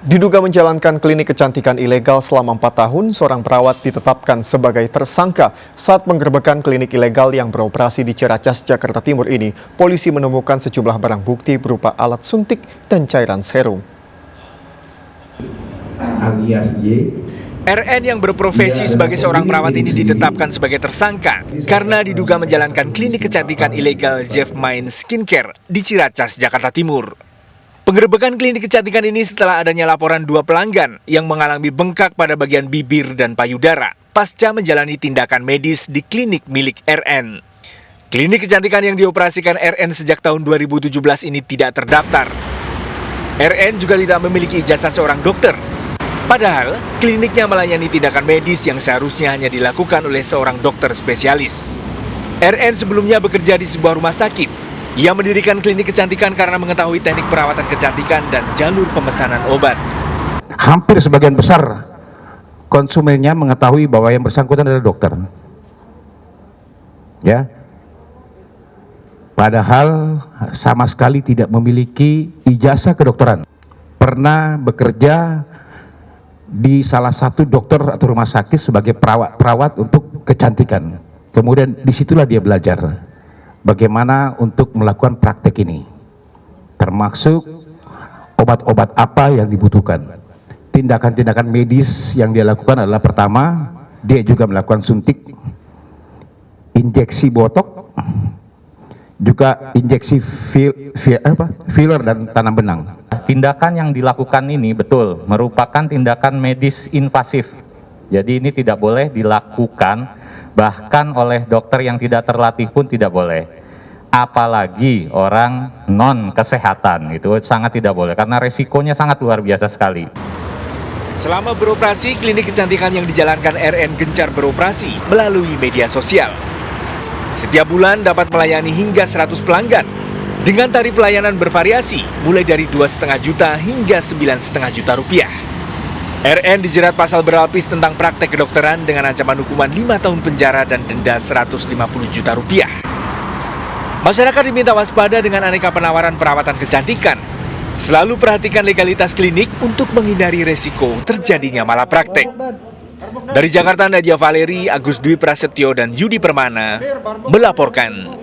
Diduga menjalankan klinik kecantikan ilegal selama 4 tahun, seorang perawat ditetapkan sebagai tersangka. Saat penggerbekan klinik ilegal yang beroperasi di Ciracas, Jakarta Timur ini, polisi menemukan sejumlah barang bukti berupa alat suntik dan cairan serum. Alias Y. RN yang berprofesi sebagai seorang perawat ini ditetapkan sebagai tersangka karena diduga menjalankan klinik kecantikan ilegal Jeff Mind Skincare di Ciracas, Jakarta Timur. Penggerbekan klinik kecantikan ini setelah adanya laporan 2 pelanggan yang mengalami bengkak pada bagian bibir dan payudara pasca menjalani tindakan medis di klinik milik RN. Klinik kecantikan yang dioperasikan RN sejak tahun 2017 ini tidak terdaftar. RN juga tidak memiliki ijazah seorang dokter. Padahal, kliniknya melayani tindakan medis yang seharusnya hanya dilakukan oleh seorang dokter spesialis. RN sebelumnya bekerja di sebuah rumah sakit. Ia mendirikan klinik kecantikan karena mengetahui teknik perawatan kecantikan dan jalur pemesanan obat. Hampir sebagian besar konsumennya mengetahui bahwa yang bersangkutan adalah dokter. Ya. Padahal sama sekali tidak memiliki ijazah kedokteran. Pernah bekerja di salah satu dokter atau rumah sakit sebagai perawat untuk kecantikan. Kemudian disitulah dia belajar bagaimana untuk melakukan praktek ini, termasuk obat-obat apa yang dibutuhkan. Tindakan-tindakan medis yang dia lakukan adalah pertama, dia juga melakukan suntik, injeksi botok, juga injeksi filler dan tanam benang. Tindakan yang dilakukan ini betul merupakan tindakan medis invasif. Jadi ini tidak boleh dilakukan bahkan oleh dokter yang tidak terlatih pun tidak boleh. Apalagi orang non kesehatan, itu sangat tidak boleh karena resikonya sangat luar biasa sekali. Selama beroperasi, klinik kecantikan yang dijalankan RN gencar beroperasi melalui media sosial. Setiap bulan dapat melayani hingga 100 pelanggan dengan tarif layanan bervariasi mulai dari 2,5 juta hingga 9,5 juta rupiah. RN dijerat pasal berlapis tentang praktek kedokteran dengan ancaman hukuman 5 tahun penjara dan denda 150 juta rupiah. Masyarakat diminta waspada dengan aneka penawaran perawatan kecantikan. Selalu perhatikan legalitas klinik untuk menghindari resiko terjadinya malapraktek. Dari Jakarta, Nadia Valeri, Agus Dwi Prasetyo, dan Yudi Permana melaporkan.